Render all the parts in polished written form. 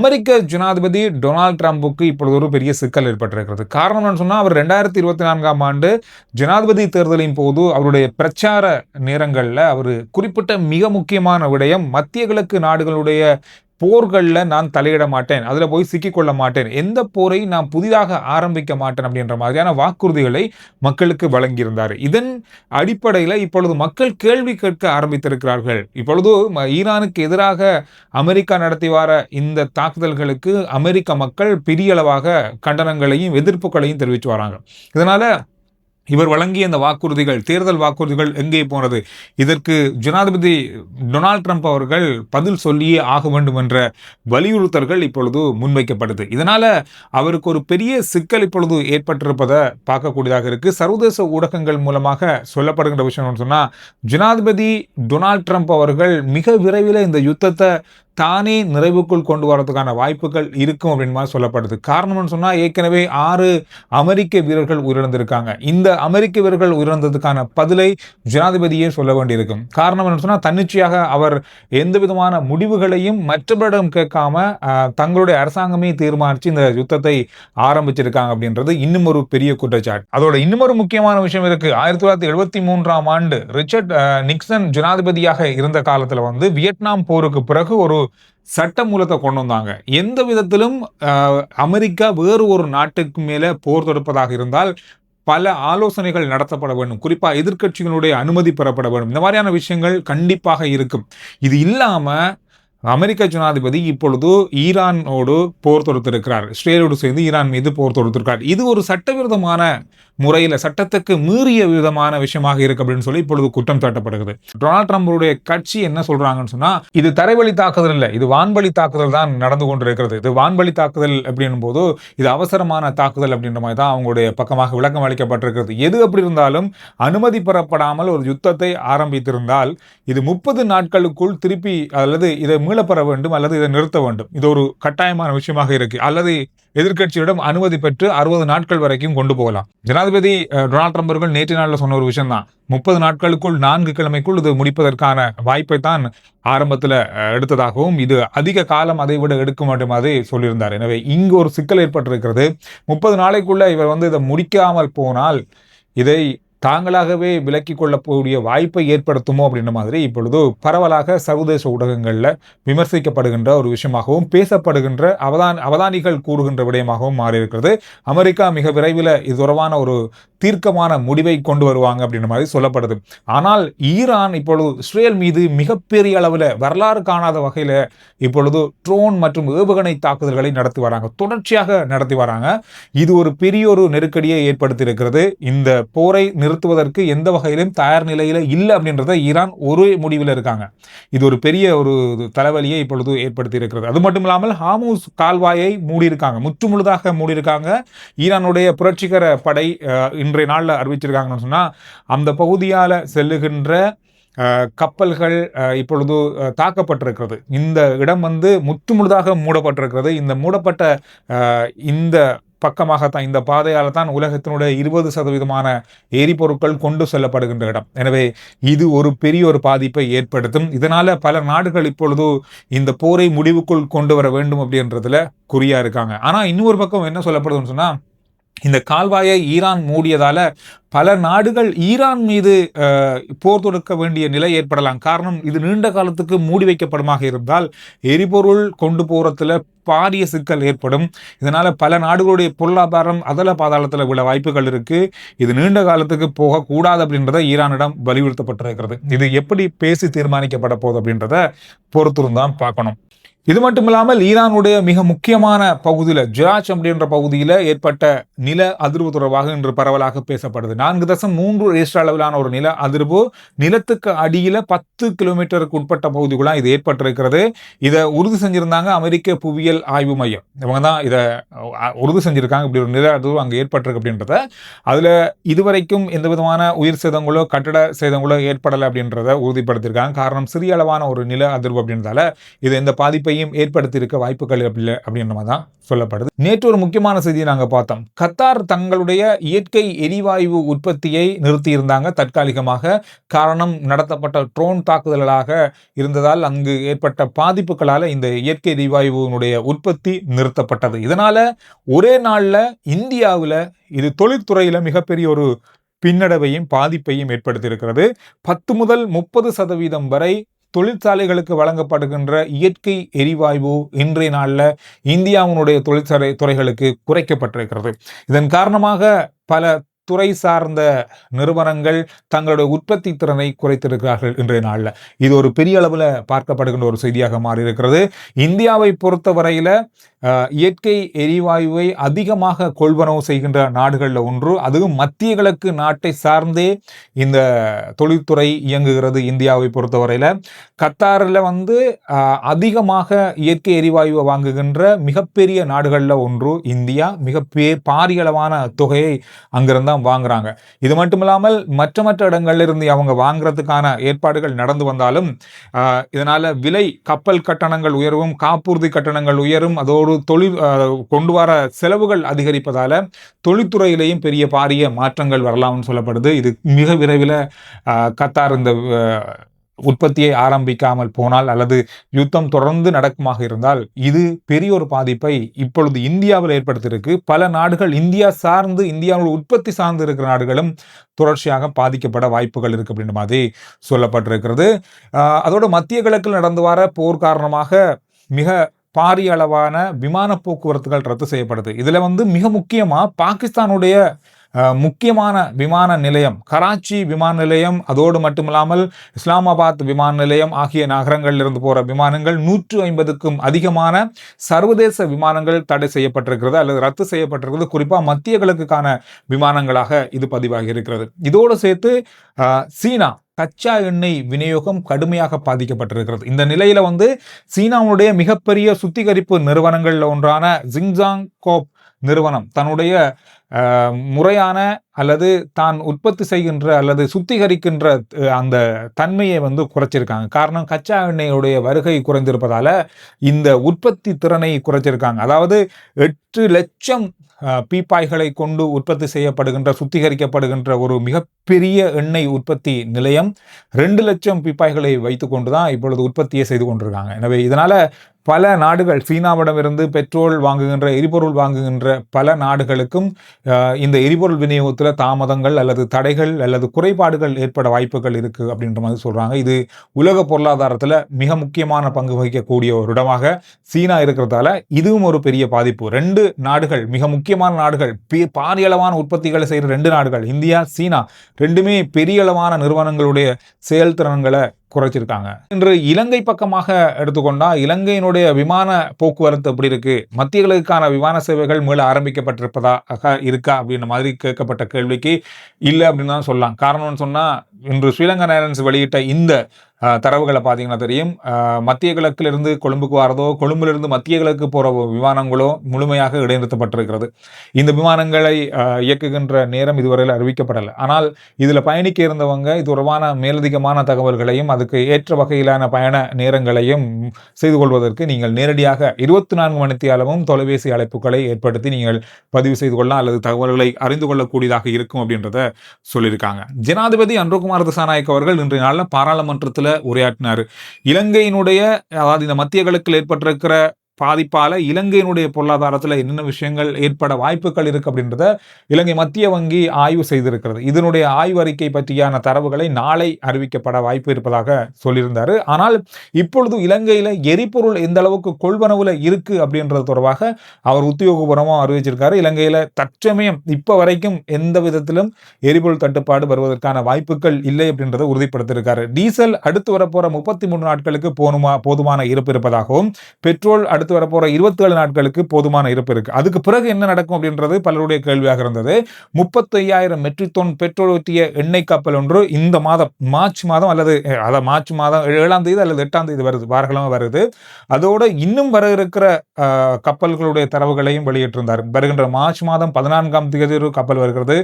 அமெரிக்க ஜனாதிபதி டொனால்ட் ட்ரம்புக்கு இப்பொழுது ஒரு பெரிய சிக்கல் ஏற்பட்டிருக்கிறது. காரணம் என்னன்னு சொன்னா, அவர் 2024ஆம் ஆண்டு ஜனாதிபதி தேர்தலின் போது அவருடைய பிரச்சார நேரங்கள்ல அவரு குறிப்பிட்ட மிக முக்கியமான விடயம், மத்திய கிழக்கு நாடுகளுடைய போர்கள்ல நான் தலையிட மாட்டேன். அதுல போய் சிக்கிக்கொள்ள மாட்டேன். எந்த போரையும் நான் புதிதாக ஆரம்பிக்க மாட்டேன் அப்படின்ற மாதிரியான வாக்குறுதிகளை மக்களுக்கு வழங்கியிருந்தார். இதன் அடிப்படையில இப்பொழுது மக்கள் கேள்வி கேட்க ஆரம்பித்திருக்கிறார்கள். இப்பொழுது ஈரானுக்கு எதிராக அமெரிக்கா நடத்தி வர இந்த தாக்குதல்களுக்கு அமெரிக்க மக்கள் பெரிய அளவாக கண்டனங்களையும் எதிர்ப்புகளையும் தெரிவித்து வராங்க. இதனால இவர் வழங்கிய இந்த வாக்குறுதிகள், தேர்தல் வாக்குறுதிகள் எங்கே போனது? இதற்கு ஜனாதிபதி டொனால்ட் ட்ரம்ப் அவர்கள் பதில் சொல்லியே ஆக வேண்டும் என்ற வலியுறுத்தல்கள் இப்பொழுது முன்வைக்கப்படுது. இதனால அவருக்கு ஒரு பெரிய சிக்கல் இப்பொழுது ஏற்பட்டிருப்பதை பார்க்கக்கூடியதாக இருக்கு. சர்வதேச ஊடகங்கள் மூலமாக சொல்லப்படுகின்ற விஷயம் சொன்னா, ஜனாதிபதி டொனால்ட் ட்ரம்ப் அவர்கள் மிக விரைவில் இந்த யுத்தத்தை தானே நிறைவுக்குள் கொண்டு வரதுக்கான வாய்ப்புகள் இருக்கும் அப்படின்னு மாதிரி சொல்லப்படுது. காரணம்னு சொன்னா, ஏற்கனவே 6 அமெரிக்க வீரர்கள் உயிரிழந்திருக்காங்க. இந்த அமெரிக்க வீரர்கள் உயிரிழந்ததுக்கான பதிலை ஜனாதிபதியே சொல்ல வேண்டியிருக்கும். காரணம் என்ன சொன்னா, தன்னிச்சையாக அவர் எந்த விதமான முடிவுகளையும் மற்றவரிடம் கேட்காம தங்களுடைய அரசாங்கமே தீர்மானிச்சு இந்த யுத்தத்தை ஆரம்பிச்சிருக்காங்க அப்படின்றது இன்னும் ஒரு பெரிய குற்றச்சாட்டு. அதோட இன்னும் ஒரு முக்கியமான விஷயம் இருக்கு. 1973ஆம் ஆண்டு ரிச்சர்ட் நிக்சன் ஜனாதிபதியாக இருந்த காலத்துல வியட்நாம் போருக்கு பிறகு ஒரு சட்ட மூலத்தை கொண்டு வந்தாங்க. எந்த விதத்திலும் அமெரிக்கா வேறு ஒரு நாட்டுக்கு மேல போர் தொடுப்பதாக இருந்தால் பல ஆலோசனைகள் நடத்தப்பட வேண்டும். குறிப்பா எதிர்க்கட்சிகளுடைய அனுமதி பெறப்பட வேண்டும். இந்த மாதிரியான விஷயங்கள் கண்டிப்பாக இருக்கும். இது இல்லாம அமெரிக்க ஜனாதிபதி இப்பொழுது ஈரானோடு போர் தொடுத்திருக்கிறார். இஸ்ரேலோடு சேர்ந்து ஈரான் மீது போர் தொடுத்திருக்கிறார். இது ஒரு சட்டவிரோதமான முறையில், சட்டத்துக்கு மீறிய விதமான விஷயமாக இருக்கு அப்படின்னு சொல்லி இப்பொழுது குற்றம் சாட்டப்படுகிறது. டொனால்ட் ட்ரம்புடைய கட்சி என்ன சொல்றாங்கன்னு சொன்னா, இது தரைவழி தாக்குதல் இல்லை, இது வான்வழி தாக்குதல் தான் நடந்து கொண்டிருக்கிறது. இது வான்வழி தாக்குதல் அப்படின்னும் போது இது அவசரமான தாக்குதல் அப்படின்ற மாதிரி தான் அவங்களுடைய பக்கமாக விளக்கம் அளிக்கப்பட்டிருக்கிறது. எது அப்படி இருந்தாலும் அனுமதி பெறப்படாமல் ஒரு யுத்தத்தை ஆரம்பித்திருந்தால் இது 30 நாட்களுக்குள் திருப்பி அல்லது இதை மீளப்பெற வேண்டும் அல்லது இதை நிறுத்த வேண்டும். இது ஒரு கட்டாயமான விஷயமாக இருக்கு. அல்லது எதிர்க்கட்சியிடம் அனுமதி பெற்று 60 நாட்கள் வரைக்கும் கொண்டு போகலாம். ஜனாதிபதி டொனால்ட் ட்ரம்ப் அவர்கள் நேற்று நாளில் சொன்ன ஒரு விஷயம் தான், 30 நாட்களுக்குள் 4 கிழமைக்குள் இது முடிப்பதற்கான வாய்ப்பை தான் ஆரம்பத்தில் எடுத்ததாகவும், இது அதிக காலம் அதை விட எடுக்க மாட்டோம் மாதிரி சொல்லியிருந்தார். எனவே இங்கு ஒரு சிக்கல் ஏற்பட்டிருக்கிறது. 30 நாளைக்குள்ள இவர் இதை முடிக்காமல் போனால் இதை தாங்களாகவே விலக்கிக் கொள்ளக்கூடிய வாய்ப்பை ஏற்படுத்துமோ அப்படின்ற மாதிரி இப்பொழுது பரவலாக சர்வதேச ஊடகங்களில் விமர்சிக்கப்படுகின்ற ஒரு விஷயமாகவும் பேசப்படுகின்ற அவதானிகள் கூறுகின்ற விடயமாகவும் மாறியிருக்கிறது. அமெரிக்கா மிக விரைவில் இது தொடர்பான ஒரு தீர்க்கமான முடிவை கொண்டு வருவாங்க அப்படின்ற மாதிரி சொல்லப்படுது. ஆனால் ஈரான் இப்பொழுது இஸ்ரேல் மீது மிகப்பெரிய அளவில் வரலாறு காணாத வகையில் இப்பொழுது ட்ரோன் மற்றும் ஏவுகணை தாக்குதல்களை நடத்தி வராங்க, தொடர்ச்சியாக நடத்தி வராங்க. இது ஒரு பெரிய ஒரு நெருக்கடியை ஏற்படுத்தி இருக்கிறது. இந்த போரை நிறுத்துவதற்கு எந்த வகையிலும் தயார் நிலையில இல்லை அப்படின்றத ஈரான் ஒரு முடிவில் இருக்காங்க. இது ஒரு பெரிய ஒரு தலைவலியை இப்பொழுது ஏற்படுத்தி இருக்கிறது. அது மட்டும் இல்லாமல் ஹார்முஸ் கால்வாயை மூடியிருக்காங்க, முற்றுமுழுதாக மூடியிருக்காங்க. ஈரானுடைய புரட்சிகர படை இன்றைய நாளில் அறிவிச்சிருக்காங்கன்னு சொன்னா, அந்த பகுதியால் செல்லுகின்ற கப்பல்கள் இப்பொழுது தாக்கப்பட்டிருக்கிறது. இந்த இடம் முற்றுமுழுதாக மூடப்பட்டிருக்கிறது. இந்த மூடப்பட்ட இந்த பக்கமாகத்தான், இந்த பாதையால் தான் உலகத்தினுடைய 20% எரிபொருட்கள் கொண்டு செல்லப்படுகின்ற இடம். எனவே இது ஒரு பெரிய ஒரு பாதிப்பை ஏற்படுத்தும். இதனால பல நாடுகள் இப்பொழுது இந்த போரை முடிவுக்குள் கொண்டு வர வேண்டும் அப்படின்றதுல குறியா இருக்காங்க. ஆனா இன்னொரு பக்கம் என்ன சொல்லப்படுதுன்னு சொன்னா, இந்த கால்வாயை ஈரான் மூடியதால பல நாடுகள் ஈரான் மீது போர் தொடுக்க வேண்டிய நிலை ஏற்படலாம். காரணம், இது நீண்ட காலத்துக்கு மூடி வைக்கப்படுமாக இருந்தால் எரிபொருள் கொண்டு போறதுல பாரிய சிக்கல் ஏற்படும். இதனால பல நாடுகளுடைய பொருளாதாரம் அதல பாதாளத்தில் விட வாய்ப்புகள் இருக்கு. இது நீண்ட காலத்துக்கு போகக்கூடாது அப்படின்றத ஈரானிடம் வலியுறுத்தப்பட்டிருக்கிறது. இது எப்படி பேசி தீர்மானிக்கப்பட போகுது அப்படின்றத பொறுத்திருந்தான் பார்க்கணும். இது மட்டும் இல்லாமல் ஈரானுடைய மிக முக்கியமான பகுதியில் ஜிராச் அப்படின்ற பகுதியில் ஏற்பட்ட நில அதிர்வு தொடர்பாக இன்று பரவலாக பேசப்படுது. 4.3 ரிக்டர் அளவிலான ஒரு நில அதிர்வு நிலத்துக்கு அடியில் 10 கிலோமீட்டருக்கு உட்பட்ட பகுதிக்குள்ள இது ஏற்பட்டிருக்கிறது. இதை உறுதி செஞ்சிருந்தாங்க அமெரிக்க புவியியல் ஆய்வு மையம். இவங்க தான் இதை உறுதி செஞ்சிருக்காங்க, இப்படி ஒரு நில அதிர்வு அங்கே ஏற்பட்டிருக்கு அப்படின்றத. அதில் இதுவரைக்கும் எந்த விதமான உயிர் சேதங்களோ கட்டட சேதங்களோ ஏற்படலை அப்படின்றத உறுதிப்படுத்தியிருக்காங்க. காரணம், சிறிய அளவான ஒரு நில அதிர்வு அப்படின்றதால இது எந்த பாதிப்பை பாதிப்பையும் ஏற்படுத்தியிருக்க வாய்ப்புகள் இல்லை அப்படின்ற மாதிரி தான் சொல்லப்படுது. நேற்று ஒரு முக்கியமான செய்தியை நாங்கள் பார்த்தோம். கத்தார் தங்களுடைய இயற்கை எரிவாயு உற்பத்தியை நிறுத்தி இருந்தாங்க தற்காலிகமாக. காரணம், நடத்தப்பட்ட ட்ரோன் தாக்குதல்களாக இருந்ததால் அங்கு ஏற்பட்ட பாதிப்புகளால் இந்த இயற்கை எரிவாயுவினுடைய உற்பத்தி நிறுத்தப்பட்டது. இதனால ஒரே நாளில் இந்தியாவில் இது தொழில்துறையில் மிகப்பெரிய ஒரு பின்னடைவையும் பாதிப்பையும் ஏற்படுத்தியிருக்கிறது. 10 முதல் 30% வரை தொழிற்சாலைகளுக்கு வழங்கப்படுகின்ற இயற்கை எரிவாயு இன்றைய நாளில் இந்தியாவினுடைய தொழிற்சாலை துறைகளுக்கு குறைக்கப்பட்டிருக்கிறது. இதன் காரணமாக பல துறை சார்ந்த நிறுவனங்கள் தங்களுடைய உற்பத்தி திறனை குறைத்திருக்கிறார்கள் இன்றைய நாளில். இது ஒரு பெரிய அளவில் பார்க்கப்படுகின்ற ஒரு செய்தியாக மாறியிருக்கிறது. இந்தியாவை பொறுத்தவரையில் இயற்கை எரிவாயுவை அதிகமாக கொள்வனவு செய்கின்ற நாடுகளில் ஒன்று. அதுவும் மத்திய கிழக்கு நாட்டை சார்ந்தே இந்த தொழில்துறை இயங்குகிறது. இந்தியாவை பொறுத்தவரையில் கத்தாரில் அதிகமாக இயற்கை எரிவாயுவை வாங்குகின்ற மிகப்பெரிய நாடுகளில் ஒன்று இந்தியா. பாரியளவான தொகையை அங்கிருந்தான் வாங்குறாங்க. இது மட்டும் இல்லாமல் மற்ற இடங்கள்ல இருந்து அவங்க வாங்குறதுக்கான ஏற்பாடுகள் நடந்து வந்தாலும் இதனால கப்பல் கட்டணங்கள் உயர்வும், காப்புறுதி கட்டணங்கள் உயரும், அதோடு தொழில் கொண்டு வர செலவுகள் அதிகரிப்பதால தொழில்துறையிலேயும் பாரிய மாற்றங்கள் வரலாம்னு சொல்லப்படுது. இது மிக விரைவில் கத்தார் இந்த உற்பத்தியை ஆரம்பிக்காமல் போனால் அல்லது யுத்தம் தொடர்ந்து நடக்குமாக இருந்தால் இது பெரிய ஒரு பாதிப்பை இப்பொழுது இந்தியாவில் ஏற்படுத்தியிருக்கு. பல நாடுகள் இந்தியாவில் உற்பத்தி சார்ந்து இருக்கிற நாடுகளும் தொடர்ச்சியாக பாதிக்கப்பட வாய்ப்புகள் இருக்கு அப்படின்ற மாதிரி சொல்லப்பட்டிருக்கிறது. அதோட மத்திய கிழக்கில் நடந்து வர போர் காரணமாக மிக பாரிய அளவான விமான போக்குவரத்துகள் ரத்து செய்யப்படுது. இதுல மிக முக்கியமா பாகிஸ்தானுடைய முக்கியமான விமான நிலையம் கராச்சி விமான நிலையம், அதோடு மட்டுமில்லாமல் இஸ்லாமாபாத் விமான நிலையம் ஆகிய நகரங்களில் இருந்து போற விமானங்கள் 150க்கும் அதிகமான சர்வதேச விமானங்கள் தடை செய்யப்பட்டிருக்கிறது அல்லது ரத்து செய்யப்பட்டிருக்கிறது. குறிப்பாக மத்திய கிழக்குக்கான விமானங்களாக இது பதிவாகி இருக்கிறது. இதோடு சேர்த்து சீனா கச்சா எண்ணெய் விநியோகம் கடுமையாக பாதிக்கப்பட்டிருக்கிறது. இந்த நிலையில சீனாவுடைய மிகப்பெரிய சுத்திகரிப்பு நிறுவனங்கள்ல ஒன்றான ஜிங்ஜாங் கோப் நிறுவனம் தன்னுடைய முறையான அல்லது தான் உற்பத்தி செய்கின்ற அல்லது சுத்திகரிக்கின்ற அந்த தன்மையை குறைச்சிருக்காங்க. காரணம், கச்சா எண்ணெயுடைய வருகை குறைந்திருப்பதால இந்த உற்பத்தி திறனை குறைச்சிருக்காங்க. அதாவது 8 லட்சம் பீப்பாய்களை கொண்டு உற்பத்தி செய்யப்படுகின்ற சுத்திகரிக்கப்படுகின்ற ஒரு மிகப்பெரிய எண்ணெய் உற்பத்தி நிலையம் 2 லட்சம் பீப்பாய்களை வைத்துக் கொண்டுதான் இப்பொழுது உற்பத்தியை செய்து கொண்டிருக்காங்க. எனவே இதனால பல நாடுகள் சீனாவிடமிருந்து பெட்ரோல் வாங்குகின்ற, எரிபொருள் வாங்குகின்ற பல நாடுகளுக்கும் இந்த எரிபொருள் விநியோகத்தில் தாமதங்கள் அல்லது தடைகள் அல்லது குறைபாடுகள் ஏற்பட வாய்ப்புகள் இருக்கு அப்படின்ற மாதிரி சொல்றாங்க. இது உலக பொருளாதாரத்தில் மிக முக்கியமான பங்கு வகிக்கக்கூடிய ஒரு இடமாக சீனா இருக்கிறதால இதுவும் ஒரு பெரிய பாதிப்பு. 2 நாடுகள், மிக முக்கியமான நாடுகள், பாரிய அளவான உற்பத்திகளை செய்கிற 2 நாடுகள், இந்தியா சீனா, ரெண்டுமே பெரிய அளவான நிறுவனங்களுடைய செயல்திறன்களை குறைச்சிருக்காங்க. இன்று இலங்கை பக்கமாக எடுத்துக்கொண்டா இலங்கையினுடைய விமான போக்குவரத்து எப்படி இருக்கு, மத்திய கிழக்குக்கான விமான சேவைகள் மீள ஆரம்பிக்கப்பட்டிருப்பதாக இருக்கா அப்படின்ற மாதிரி கேட்கப்பட்ட கேள்விக்கு இல்லை அப்படின்னு தான் சொல்லலாம். காரணம்னு சொன்னா இன்று ஸ்ரீலங்கன் ஏர்லைன்ஸ் வெளியிட்ட இந்த தரவுகளை பார்த்தீங்கன்னா தெரியும். மத்திய கிழக்கிலிருந்து கொழும்புக்கு வரதோ, கொழும்பிலிருந்து மத்திய கிழக்கு போகிற விமானங்களோ முழுமையாக இடைநிறுத்தப்பட்டிருக்கிறது. இந்த விமானங்களை இயக்குகின்ற நேரம் இதுவரையில் அறிவிக்கப்படலை. ஆனால் இதில் பயணிக்க இருந்தவங்க இது தொடர்பான மேலதிகமான தகவல்களையும் அதுக்கு ஏற்ற வகையிலான பயண நேரங்களையும் செய்து கொள்வதற்கு நீங்கள் நேரடியாக 24 மணித்தியாலமும் தொலைபேசி அழைப்புகளை ஏற்படுத்தி நீங்கள் பதிவு செய்து கொள்ளலாம் அல்லது தகவல்களை அறிந்து கொள்ளக்கூடியதாக இருக்கும் அப்படின்றத சொல்லியிருக்காங்க. ஜனாதிபதி அன்ருகுமார் திசாநாயக்க அவர்கள் இன்றைய நாளில் பாராளுமன்றத்தில் உரையாற்றினார். இலங்கையினுடைய, அதாவது இந்த மத்திய கிழக்கில் ஏற்பட்டிருக்கிற பாதிப்பால இலங்கையினுடைய பொருளாதாரத்தில் என்னென்ன விஷயங்கள் ஏற்பட வாய்ப்புகள் இருக்கு அப்படின்றத இலங்கை மத்திய வங்கி ஆய்வு செய்திருக்கிறது. இதனுடைய ஆய்வு அறிக்கை பற்றியான தரவுகளை நாளை அறிவிக்கப்பட வாய்ப்பு இருப்பதாக சொல்லியிருந்தாரு. ஆனால் இப்பொழுது இலங்கையில எரிபொருள் எந்த அளவுக்கு கொள்வனவுல இருக்கு அப்படின்றது தொடர்பாக அவர் உத்தியோகபூர்வமாக அறிவிச்சிருக்காரு. இலங்கையில தற்சமயம் இப்ப வரைக்கும் எந்த விதத்திலும் எரிபொருள் தட்டுப்பாடு வருவதற்கான வாய்ப்புகள் இல்லை அப்படின்றத உறுதிப்படுத்தியிருக்காரு. டீசல் அடுத்து வரப்போற 33 நாட்களுக்கு போதுமான இருப்பு இருப்பதாகவும், பெட்ரோல் அடுத்த அடுத்து வரப்போற 27 நாட்களுக்கு போதுமான இருப்பு இருக்கு. அதுக்கு பிறகு என்ன நடக்கும் அப்படின்றது பலருடைய கேள்வியாக இருந்தது. 35,000 மெட்ரிக் டன் பெட்ரோல் ஊற்றிய எண்ணெய் கப்பல் ஒன்று இந்த மாதம் மார்ச் மாதம் அல்லது மார்ச் மாதம் 7ஆம் தேதி அல்லது 8ஆம் தேதி வருது, வாரக்கிழமை வருது. அதோட இன்னும் வர இருக்கிற கப்பல்களுடைய தரவுகளையும் வெளியிட்டிருந்தார். வருகின்ற மார்ச் மாதம் 14ஆம் தேதி ஒரு கப்பல் வருகிறது.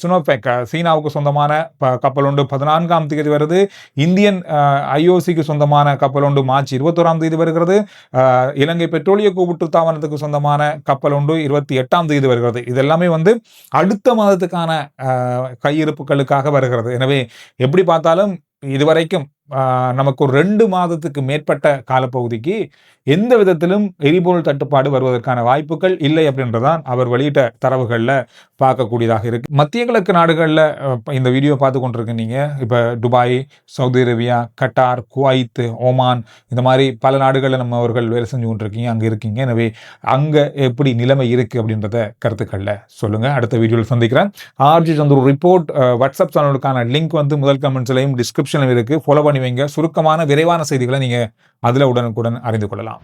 சுனோபெக் சீனாவுக்கு சொந்தமான கப்பல் ஒன்று 14ஆம் தேதி வருது. இந்தியன் ஐஓசிக்கு சொந்தமான கப்பல் ஒன்று மார்ச் 21ஆம் தேதி வருகிறது. இலங்கை பெட்ரோலிய கூட்டு தாபனத்துக்கு சொந்தமான கப்பல் ஒன்று 28ஆம் தேதி வருகிறது. இதெல்லாமே அடுத்த மாதத்துக்கான கையிருப்புகளுக்காக வருகிறது. எனவே எப்படி பார்த்தாலும் இதுவரைக்கும் நமக்கு ஒரு 2 மாதத்துக்கு மேற்பட்ட காலப்பகுதிக்கு எந்த விதத்திலும் எரிபொருள் தட்டுப்பாடு வருவதற்கான வாய்ப்புகள் இல்லை அப்படின்றதான் அவர் வெளியிட்ட தரவுகளில் பார்க்கக்கூடியதாக இருக்கு. மத்திய கிழக்கு நாடுகளில் இந்த வீடியோ பார்த்து கொண்டிருக்க நீங்க இப்போ Dubai, Saudi Arabia, Qatar, Kuwait, Oman இந்த மாதிரி பல நாடுகளில் நம்ம அவர்கள் வேலை செஞ்சு கொண்டிருக்கீங்க, அங்கே இருக்கீங்க. எனவே அங்கே எப்படி நிலைமை இருக்கு அப்படின்றத கருத்துக்களில் சொல்லுங்க. அடுத்த வீடியோவில் சந்திக்கிறேன். ஆர்ஜி சந்துரு ரிப்போர்ட் வாட்ஸ்அப் சேனலுக்கான லிங்க் முதல் கமெண்ட்ஸ்லையும் டிஸ்கிரிப்ஷனில் இருக்கு. ஃபாலோ பண்ணி வைங்க. சுருக்கமான விரைவான செய்திகளை நீங்க அதில் உடனுக்குடன் அறிந்து கொள்ளலாம்.